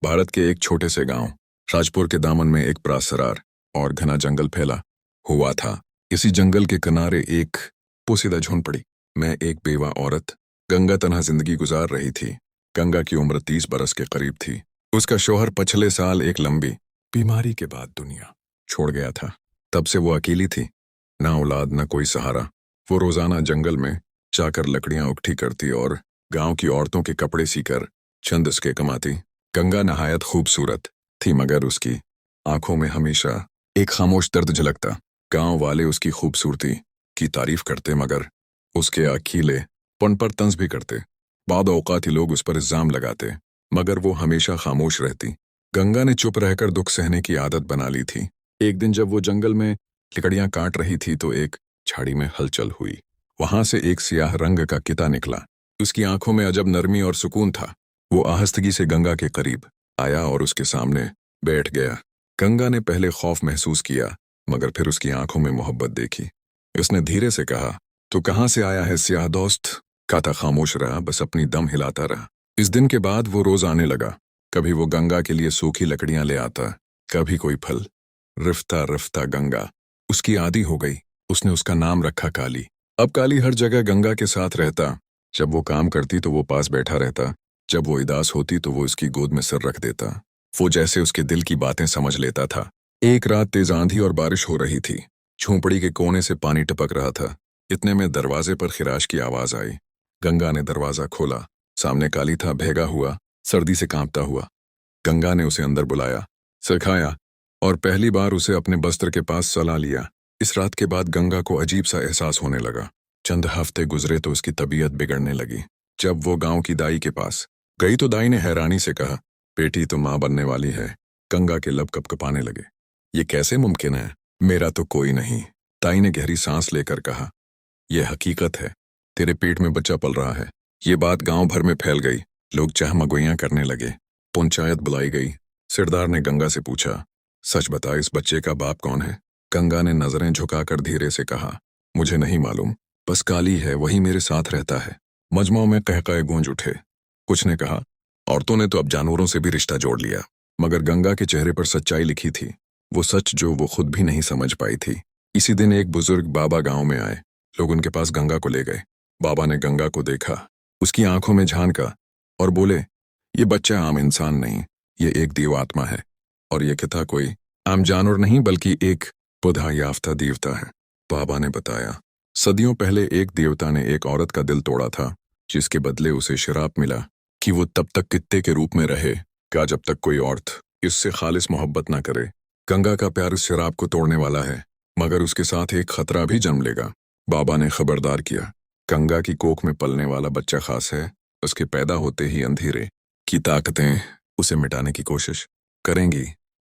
भारत के एक छोटे से गांव राजपुर के दामन में एक प्रासरार और घना जंगल फैला हुआ था। इसी जंगल के किनारे एक पोसीदा झोंपड़ी में एक बेवा औरत गंगा तन्हा जिंदगी गुजार रही थी। गंगा की उम्र 30 बरस के करीब थी। उसका शौहर पिछले साल एक लंबी बीमारी के बाद दुनिया छोड़ गया था। तब से वो अकेली थी, ना औलाद ना कोई सहारा। वो रोजाना जंगल में जाकर लकड़ियां इकट्ठी करती और गांव की औरतों के कपड़े सीकर चंद उसके कमाती। गंगा नहायत खूबसूरत थी, मगर उसकी आंखों में हमेशा एक खामोश दर्द झलकता। गांव वाले उसकी खूबसूरती की तारीफ करते, मगर उसके अखीले पन पर तंज भी करते। बाद औकात ही लोग उस पर इल्जाम लगाते, मगर वो हमेशा खामोश रहती। गंगा ने चुप रहकर दुख सहने की आदत बना ली थी। एक दिन जब वो जंगल में लकड़ियां काट रही थी तो एक झाड़ी में हलचल हुई। वहां से एक सियाह रंग का किता निकला। उसकी आंखों में अजब नरमी और सुकून था। वो आहिस्तगी से गंगा के करीब आया और उसके सामने बैठ गया। गंगा ने पहले खौफ महसूस किया, मगर फिर उसकी आंखों में मोहब्बत देखी। उसने धीरे से कहा, "तू कहाँ से आया है सियाह दोस्त?" काता खामोश रहा, बस अपनी दम हिलाता रहा। इस दिन के बाद वो रोज आने लगा। कभी वो गंगा के लिए सूखी लकड़ियां ले आता, कभी कोई फल। रिफ्ता रिफ्ता गंगा उसकी आदी हो गई। उसने उसका नाम रखा काली। अब काली हर जगह गंगा के साथ रहता। जब वो काम करती तो वो पास बैठा रहता, जब वो उदास होती तो वो उसकी गोद में सिर रख देता। वो जैसे उसके दिल की बातें समझ लेता था। एक रात तेज आंधी और बारिश हो रही थी। झोंपड़ी के कोने से पानी टपक रहा था। इतने में दरवाजे पर खिराश की आवाज आई। गंगा ने दरवाजा खोला। सामने काली था, भेगा हुआ, सर्दी से कांपता हुआ। गंगा ने उसे अंदर बुलाया, सिखाया और पहली बार उसे अपने बस्तर के पास सला लिया। इस रात के बाद गंगा को अजीब सा एहसास होने लगा। चंद हफ्ते गुजरे तो उसकी तबीयत बिगड़ने लगी। जब वो गांव की दाई के पास गई तो दाई ने हैरानी से कहा, "बेटी तो मां बनने वाली है।" गंगा के लब कपकपाने लगे। "ये कैसे मुमकिन है? मेरा तो कोई नहीं।" दाई ने गहरी सांस लेकर कहा, "यह हकीकत है, तेरे पेट में बच्चा पल रहा है।" ये बात गांव भर में फैल गई। लोग चहमगोइयां करने लगे। पंचायत बुलाई गई। सिरदार ने गंगा से पूछा, "सच बता, इस बच्चे का बाप कौन है?" गंगा ने नजरें झुकाकर धीरे से कहा, "मुझे नहीं मालूम, बस काली है, वही मेरे साथ रहता है।" मजमा में कहकाए गूंज उठे। कुछ ने कहा, "औरतों ने तो अब जानवरों से भी रिश्ता जोड़ लिया।" मगर गंगा के चेहरे पर सच्चाई लिखी थी, वो सच जो वो खुद भी नहीं समझ पाई थी। इसी दिन एक बुजुर्ग बाबा गांव में आए। लोग उनके पास गंगा को ले गए। बाबा ने गंगा को देखा, उसकी आंखों में झांका और बोले, "ये बच्चा आम इंसान नहीं, ये एक देवात्मा है। और ये किता कोई आम जानवर नहीं, बल्कि एक बुधा याफ्ता देवता है।" बाबा ने बताया, सदियों पहले एक देवता ने एक औरत का दिल तोड़ा था, जिसके बदले उसे श्राप मिला कि वो तब तक कित्ते के रूप में रहे क्या जब तक कोई औरत इससे खालिस मोहब्बत ना करे। गंगा का प्यार इस शराब को तोड़ने वाला है, मगर उसके साथ एक खतरा भी जन्म लेगा। बाबा ने खबरदार किया, गंगा की कोख में पलने वाला बच्चा खास है। उसके पैदा होते ही अंधेरे की ताकतें उसे मिटाने की कोशिश करेंगी।